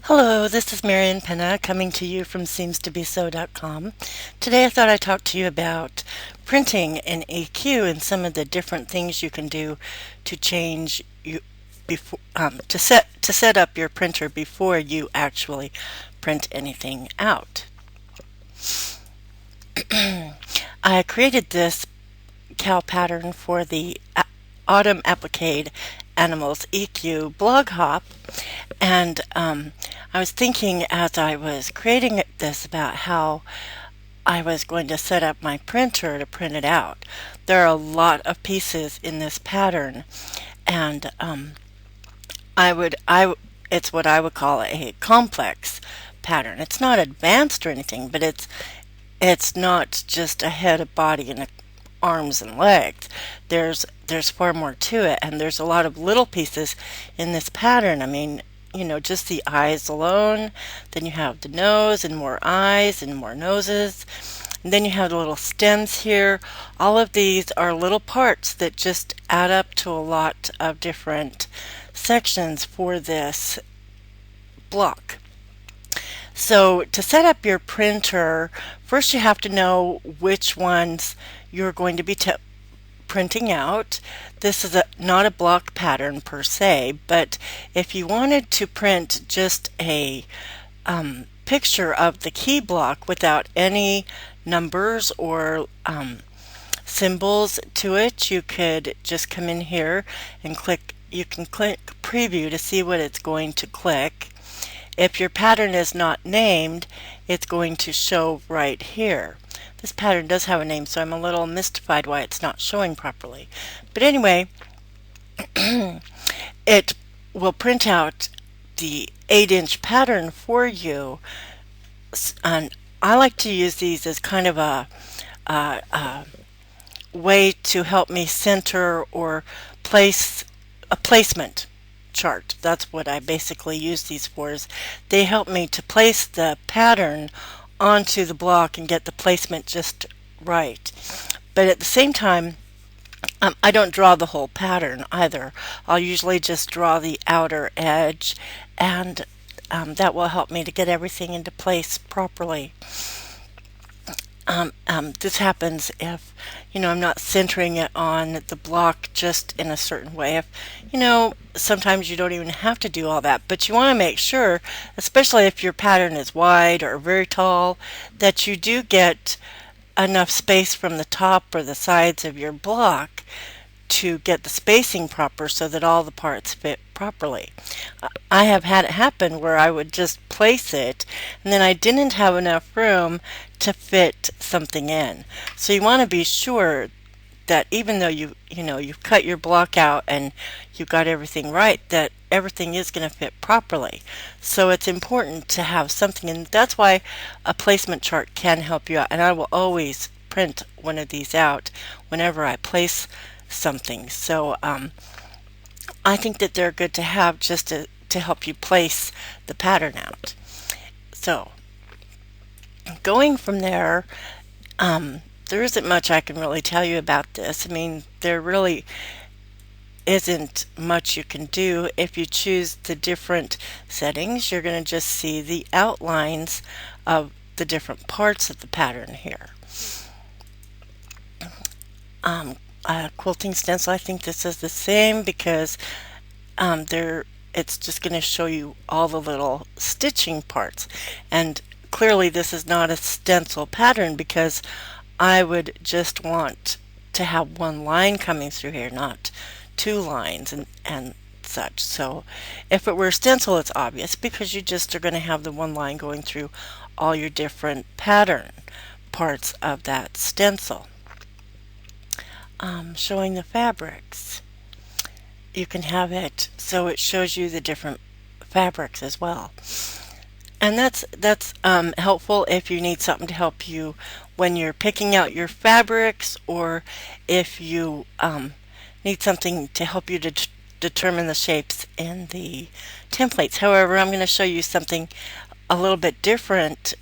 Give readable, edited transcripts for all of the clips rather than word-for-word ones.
Hello, this is Marion Penna coming to you from seemstobeso.com. Today I thought I'd talk to you about printing in EQ and some of the different things you can do to change you before to set up your printer before you actually print anything out. I created this cow pattern for the Autumn Applique Animals EQ blog hop, and I was thinking as I was creating this about how I was going to set up my printer to print it out. There are a lot of pieces in this pattern, and it's what I would call a complex pattern. It's not advanced or anything, but it's not just a head, a body, and arms and legs. There's far more to it, and there's a lot of little pieces in this pattern. I mean, just the eyes alone. Then you have the nose and more eyes and more noses. And then you have the little stems here. All of these are little parts that just add up to a lot of different sections for this block. So to set up your printer, first you have to know which ones you're going to be printing out. This is not a block pattern per se, but if you wanted to print just a picture of the key block without any numbers or symbols to it, you could just come in here and you can click preview to see what it's going to click. If your pattern is not named, it's going to show right here. This pattern does have a name, so I'm a little mystified why it's not showing properly. But anyway, it will print out the 8-inch pattern for you. And I like to use these as kind of a way to help me center or place a placement chart. That's what I basically use these for. Is they help me to place the pattern onto the block and get the placement just right. But at the same time, I don't draw the whole pattern either. I'll usually just draw the outer edge, and that will help me to get everything into place properly. This happens if, I'm not centering it on the block just in a certain way. Sometimes you don't even have to do all that, but you want to make sure, especially if your pattern is wide or very tall, that you do get enough space from the top or the sides of your block to get the spacing proper so that all the parts fit properly. I have had it happen where I would just place it and then I didn't have enough room to fit something in. So you want to be sure that even though you've cut your block out and you got everything right, that everything is going to fit properly. So it's important to have something, and that's why a placement chart can help you out. And I will always print one of these out whenever I place something. So I think that they're good to have just to help you place the pattern out. So going from there, there isn't much I can really tell you about this. I mean, there really isn't much you can do. If you choose the different settings, you're going to just see the outlines of the different parts of the pattern here. Quilting Stencil, I think this is the same because it's just going to show you all the little stitching parts. And clearly this is not a stencil pattern because I would just want to have one line coming through here, not two lines and such. So if it were a stencil, it's obvious because you just are going to have the one line going through all your different pattern parts of that stencil. Showing the fabrics. You can have it so it shows you the different fabrics as well. And that's helpful if you need something to help you when you're picking out your fabrics, or if you need something to help you to determine the shapes in the templates. However, I'm going to show you something a little bit different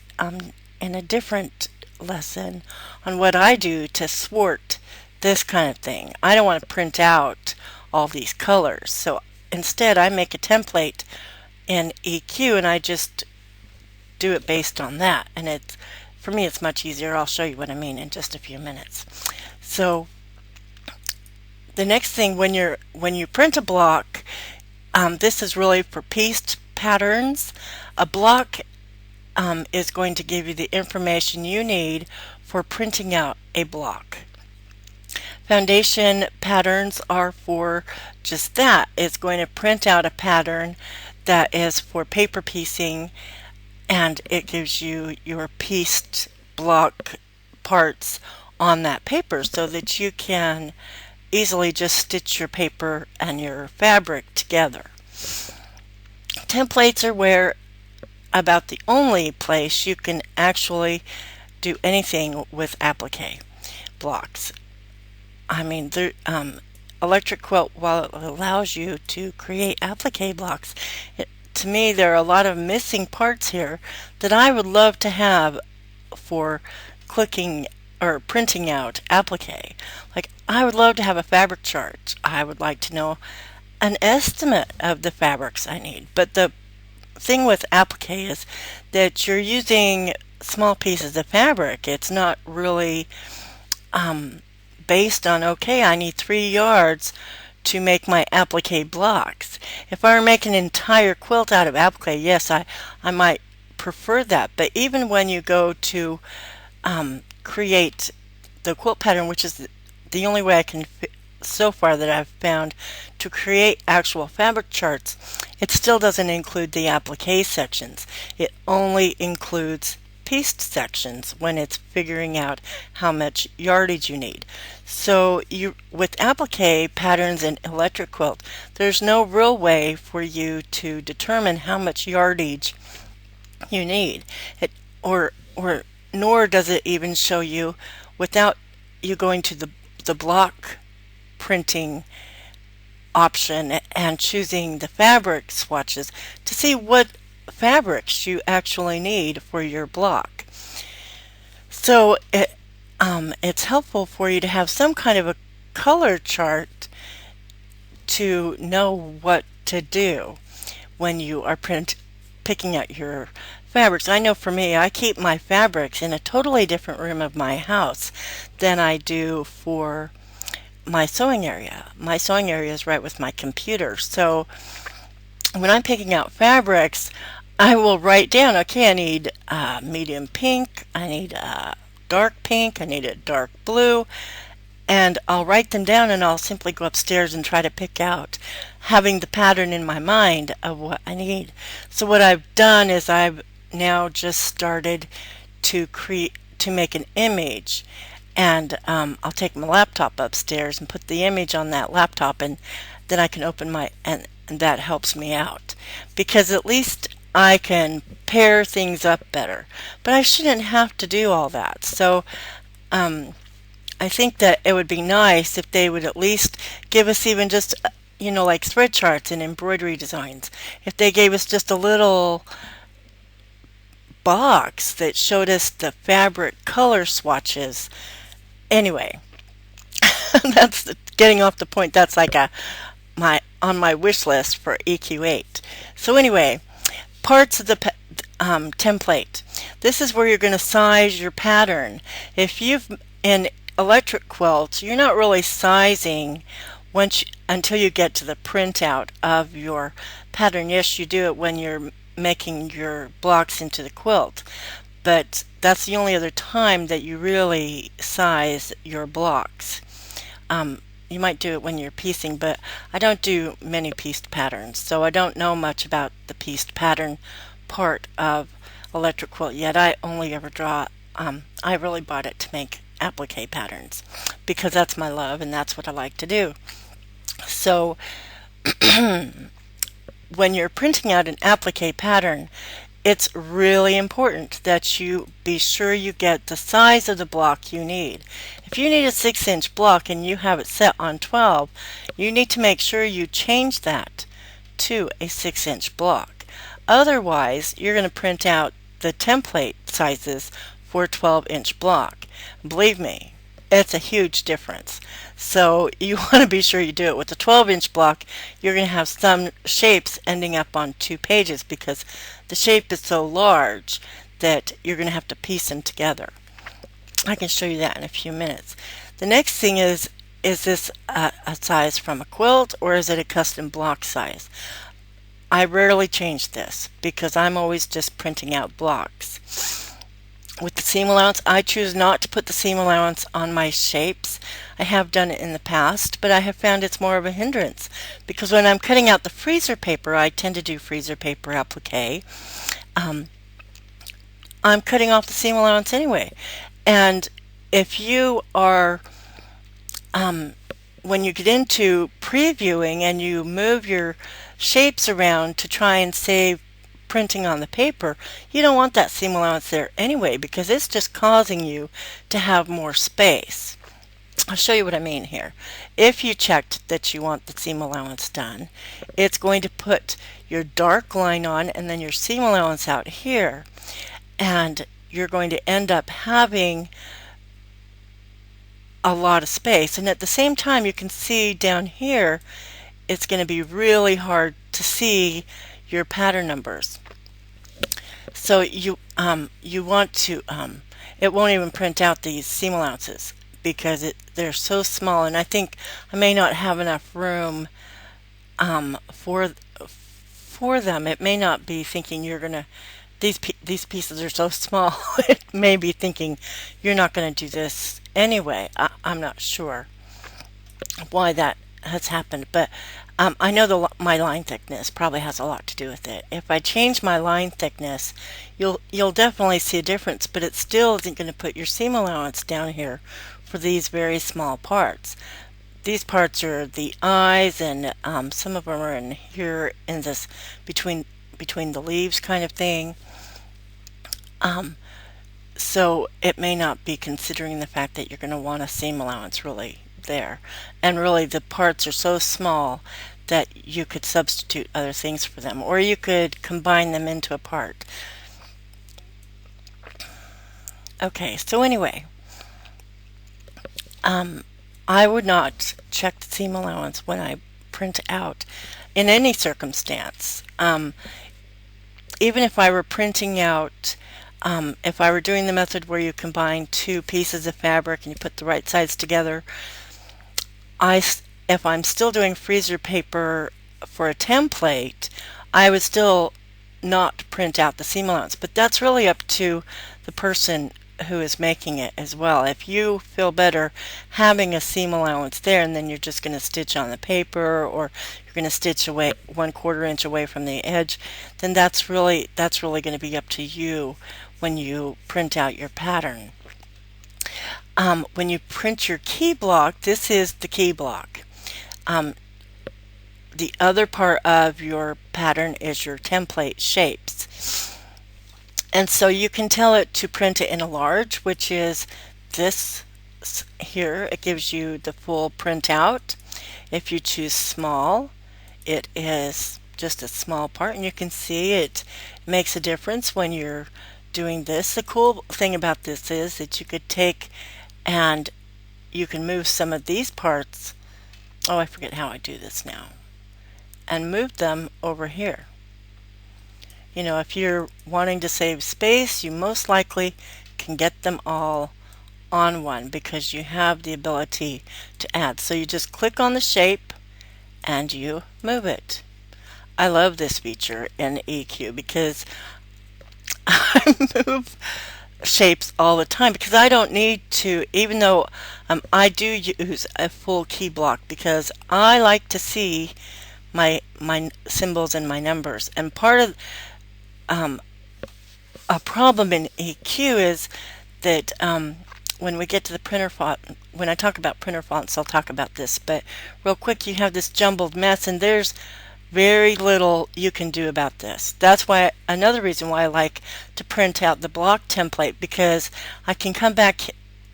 in a different lesson on what I do to thwart this kind of thing. I don't want to print out all these colors, so instead I make a template in EQ, and I just do it based on that. And it's, for me, it's much easier. I'll show you what I mean in just a few minutes. So the next thing, when you print a block, this is really for pieced patterns. A block is going to give you the information you need for printing out a block. Foundation patterns are for just that. It's going to print out a pattern that is for paper piecing, and it gives you your pieced block parts on that paper so that you can easily just stitch your paper and your fabric together. Templates are where about the only place you can actually do anything with applique blocks. I mean, Electric Quilt, while it allows you to create applique blocks, to me there are a lot of missing parts here that I would love to have for clicking or printing out applique. Like, I would love to have a fabric chart. I would like to know an estimate of the fabrics I need. But the thing with applique is that you're using small pieces of fabric. It's not really based on, okay, I need 3 yards to make my applique blocks. If I were making an entire quilt out of applique, yes, I might prefer that. But even when you go to create the quilt pattern, which is the only way I can so far that I've found to create actual fabric charts, it still doesn't include the applique sections. It only includes pieced sections when it's figuring out how much yardage you need. So with applique patterns in Electric Quilt, there's no real way for you to determine how much yardage you need. Nor does it even show you, without you going to the block printing option and choosing the fabric swatches, to see what fabrics you actually need for your block. So it's helpful for you to have some kind of a color chart to know what to do when you are picking out your fabrics. I know for me, I keep my fabrics in a totally different room of my house than I do for my sewing area. My sewing area is right with my computer. So when I'm picking out fabrics, I will write down, okay, I need medium pink, I need a dark pink, I need a dark blue, and I'll write them down, and I'll simply go upstairs and try to pick out, having the pattern in my mind of what I need. So what I've done is I've now just started to make an image, and I'll take my laptop upstairs and put the image on that laptop, and then I can open and that helps me out, because at least I can pair things up better. But I shouldn't have to do all that. So I think that it would be nice if they would at least give us even just, like thread charts and embroidery designs. If they gave us just a little box that showed us the fabric color swatches. Anyway, that's getting off the point. That's like on my wish list for EQ8. So anyway, parts of the template. This is where you're going to size your pattern. If you've in Electric Quilt, you're not really sizing until you get to the printout of your pattern. Yes, you do it when you're making your blocks into the quilt, but that's the only other time that you really size your blocks. You might do it when you're piecing, but I don't do many pieced patterns, so I don't know much about the pieced pattern part of Electric Quilt yet. I only ever draw, I really bought it to make applique patterns because that's my love and that's what I like to do. So when you're printing out an applique pattern, it's really important that you be sure you get the size of the block you need. If you need a 6-inch block and you have it set on 12, you need to make sure you change that to a 6-inch block. Otherwise, you're going to print out the template sizes for a 12-inch block. Believe me, It's a huge difference. So you want to be sure you do it. With a 12-inch block, you're going to have some shapes ending up on 2 pages because the shape is so large that you're going to have to piece them together. I can show you that in a few minutes. The next thing is this a size from a quilt, or is it a custom block size? I rarely change this because I'm always just printing out blocks. With the seam allowance, I choose not to put the seam allowance on my shapes. I have done it in the past, but I have found it's more of a hindrance because when I'm cutting out the freezer paper, I tend to do freezer paper applique. I'm cutting off the seam allowance anyway. And if you are, when you get into previewing and you move your shapes around to try and save printing on the paper, you don't want that seam allowance there anyway because it's just causing you to have more space. I'll show you what I mean here. If you checked that you want the seam allowance done, it's going to put your dark line on and then your seam allowance out here, and you're going to end up having a lot of space. And at the same time, you can see down here it's going to be really hard to see your pattern numbers. So you want to it won't even print out these seam allowances because they're so small, and I think I may not have enough room for them. It may not be thinking you're gonna these pieces are so small. It may be thinking you're not going to do this anyway. I'm not sure why that has happened, but I know my line thickness probably has a lot to do with it. If I change my line thickness, you'll definitely see a difference, but it still isn't going to put your seam allowance down here for these very small parts. These parts are the eyes, and some of them are in here in this between the leaves kind of thing. So it may not be considering the fact that you're going to want a seam allowance really there. And really the parts are so small that you could substitute other things for them, or you could combine them into a part. Okay, so anyway, I would not check the seam allowance when I print out in any circumstance. Even if I were printing out, if I were doing the method where you combine 2 pieces of fabric and you put the right sides together, if I'm still doing freezer paper for a template, I would still not print out the seam allowance. But that's really up to the person who is making it as well. If you feel better having a seam allowance there and then you're just going to stitch on the paper, or you're going to stitch away 1/4 inch away from the edge, then that's really going to be up to you when you print out your pattern. When you print your key block, this is the key block. The other part of your pattern is your template shapes. And so you can tell it to print it in a large, which is this here. It gives you the full printout. If you choose small, it is just a small part, and you can see it makes a difference when you're doing this. The cool thing about this is that you could take and you can move some of these parts. Oh, I forget how I do this now. And move them over here. You know, if you're wanting to save space, you most likely can get them all on one because you have the ability to add. So you just click on the shape and you move it. I love this feature in EQ because I move shapes all the time because I don't need to, even though I do use a full key block because I like to see my symbols and my numbers. And part of a problem in EQ is that when we get to the printer font, when I talk about printer fonts, I'll talk about this, but real quick, you have this jumbled mess and there's very little you can do about this. That's why another reason why I like to print out the block template, because I can come back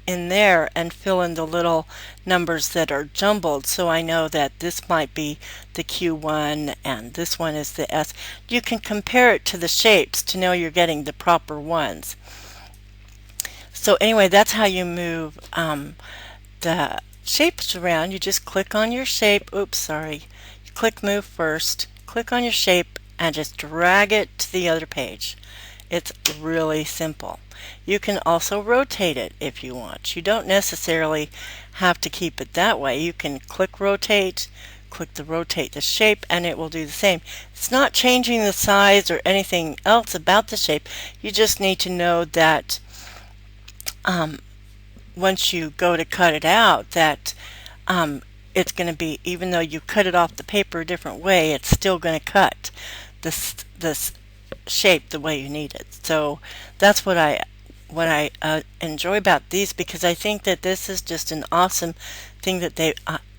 in there and fill in the little numbers that are jumbled, so I know that this might be the Q1 and this one is the S. You can compare it to the shapes to know you're getting the proper ones. So anyway, that's how you move the shape's around, you just click on your shape. Oops, sorry. You click move first, click on your shape, and just drag it to the other page. It's really simple. You can also rotate it if you want. You don't necessarily have to keep it that way. You can click rotate, click the rotate the shape, and it will do the same. It's not changing the size or anything else about the shape. You just need to know that once you go to cut it out, that it's going to be, even though you cut it off the paper a different way, it's still going to cut this shape the way you need it. So that's what I enjoy about these, because I think that this is just an awesome thing that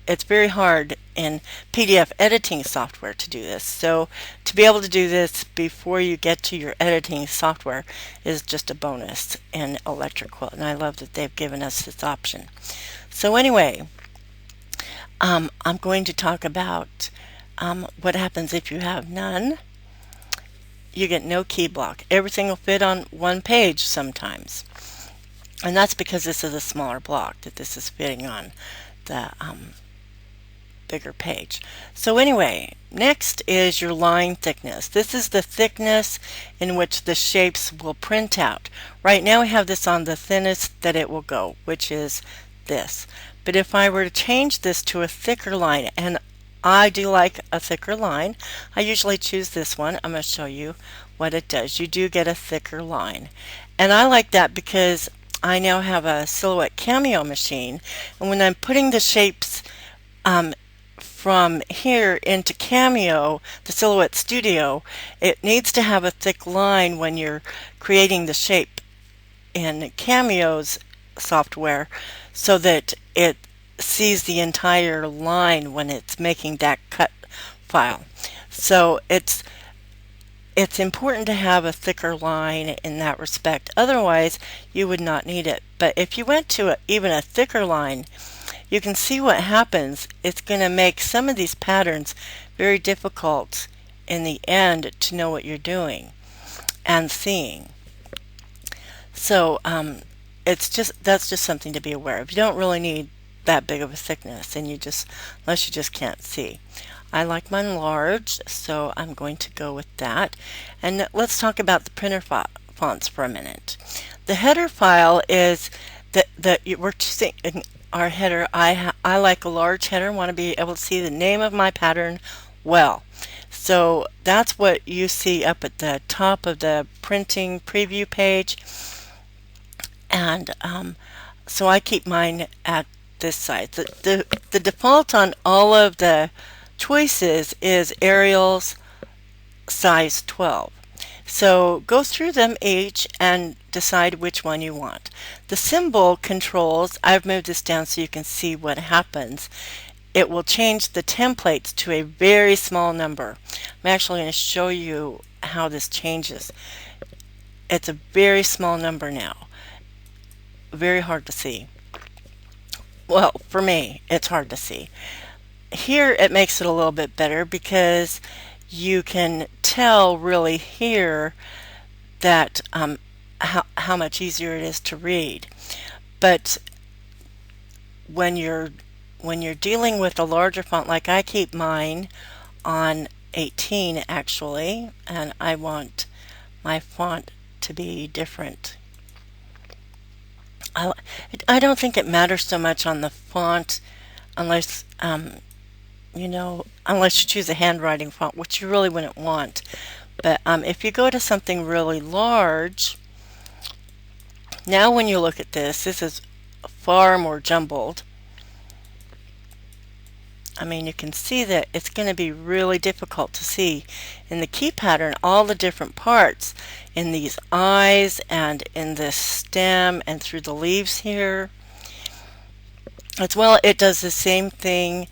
it's very hard in PDF editing software to do this. So to be able to do this before you get to your editing software is just a bonus in Electric Quilt, and I love that they've given us this option. So anyway, I'm going to talk about what happens if you have none. You get no key block. Everything will fit on one page sometimes. And that's because this is a smaller block that this is fitting on the bigger page. So anyway, next is your line thickness. This is the thickness in which the shapes will print out. Right now we have this on the thinnest that it will go, which is this. But if I were to change this to a thicker line, and I do like a thicker line, I usually choose this one. I'm going to show you what it does. You do get a thicker line. And I like that because I now have a Silhouette Cameo machine, and when I'm putting the shapes from here into Cameo, the Silhouette Studio, it needs to have a thick line when you're creating the shape in Cameo's software so that it sees the entire line when it's making that cut file. So it's important to have a thicker line in that respect. Otherwise, you would not need it. But if you went to even a thicker line, you can see what happens. It's going to make some of these patterns very difficult in the end to know what you're doing and seeing. So that's just something to be aware of. You don't really need that big of a thickness, and unless you just can't see. I like mine large, so I'm going to go with that. And let's talk about the printer fonts for a minute. The header file is we're choosing our header. I like a large header. Want to be able to see the name of my pattern well. So that's what you see up at the top of the printing preview page. And so I keep mine at this side. The default on all of the choices is Arial's size 12. So go through them each and decide which one you want. The symbol controls, I've moved this down so you can see what happens. It will change the templates to a very small number. I'm actually going to show you how this changes. It's a very small number now. Very hard to see. Well, for me, it's hard to see. Here it makes it a little bit better because you can tell really here that how much easier it is to read. But when you're dealing with a larger font, like I keep mine on 18 actually, and I want my font to be different. I don't think it matters so much on the font unless unless you choose a handwriting font, which you really wouldn't want. But if you go to something really large, now when you look at this is far more jumbled. I mean, you can see that it's going to be really difficult to see in the key pattern all the different parts in these eyes and in this stem and through the leaves here. As well, it does the same thing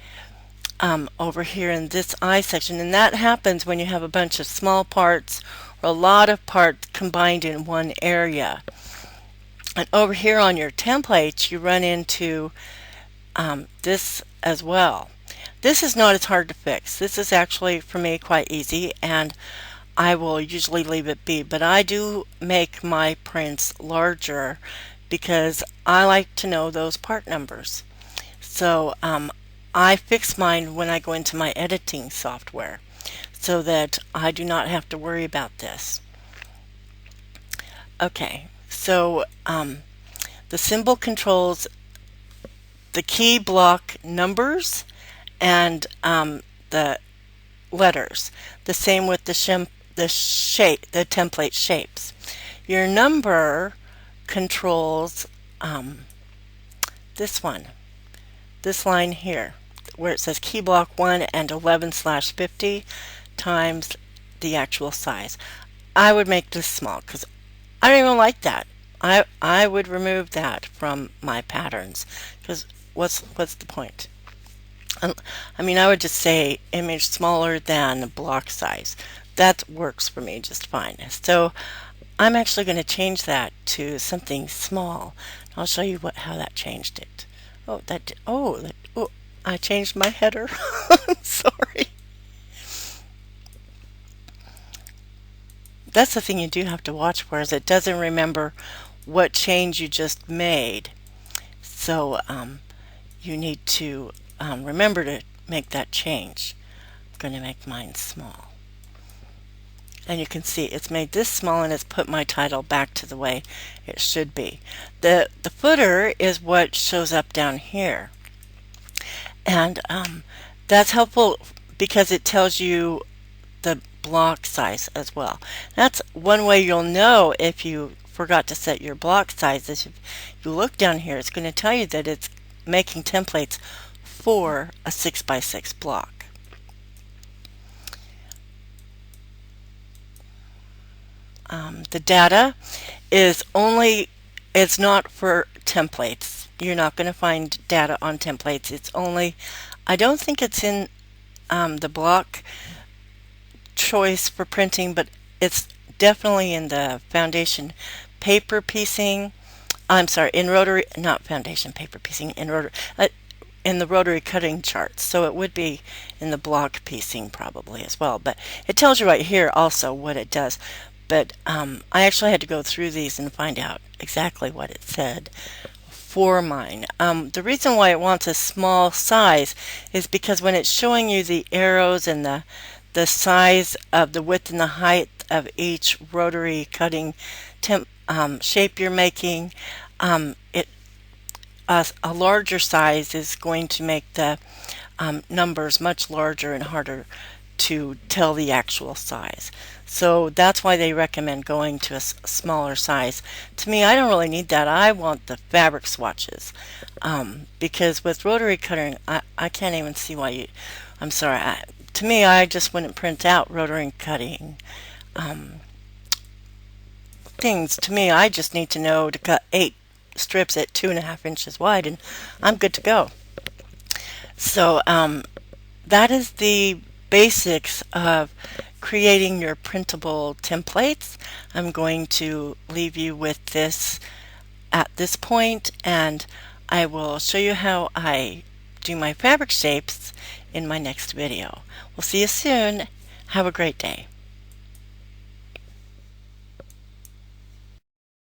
over here in this eye section, and that happens when you have a bunch of small parts or a lot of parts combined in one area. And over here on your templates, you run into this as well. This is not as hard to fix. This is actually, for me, quite easy, and I will usually leave it be. But I do make my prints larger because I like to know those part numbers. So I fix mine when I go into my editing software so that I do not have to worry about this. Okay, so the symbol controls the key block numbers and the letters. The same with the template shapes. Your number controls this line here, where it says key block 1 and 11/50 times the actual size. I would make this small because I don't even like that. I would remove that from my patterns because what's the point? I mean, I would just say image smaller than block size. That works for me just fine. So I'm actually going to change that to something small. I'll show you how that changed it. Oh, I changed my header. I'm sorry. That's the thing you do have to watch for, is it doesn't remember what change you just made. So you need to remember to make that change. I'm going to make mine small. And you can see it's made this small and it's put my title back to the way it should be. The footer is what shows up down here. And that's helpful because it tells you the block size as well. That's one way you'll know if you forgot to set your block size. If you look down here, it's going to tell you that it's making templates for a 6x6 block. The data is it's not for templates. You're not going to find data on templates. It's only, I don't think it's in the block choice for printing, but it's definitely in the foundation paper piecing. I'm sorry, in rotary, not foundation paper piecing, in the rotary cutting charts. So it would be in the block piecing probably as well. But it tells you right here also what it does. But I actually had to go through these and find out exactly what it said for mine. The reason why it wants a small size is because when it's showing you the arrows and the size of the width and the height of each rotary cutting shape you're making, a larger size is going to make the numbers much larger and harder to tell the actual size. So that's why they recommend going to a smaller size. To me, I don't really need that. I want the fabric swatches because with rotary cutting, I can't even see why you, I'm sorry, to me, I just wouldn't print out rotary cutting things. To me, I just need to know to cut 8 strips at 2.5 inches wide and I'm good to go. So that is the basics of creating your printable templates. I'm going to leave you with this at this point, and I will show you how I do my fabric shapes in my next video. We'll see you soon. Have a great day.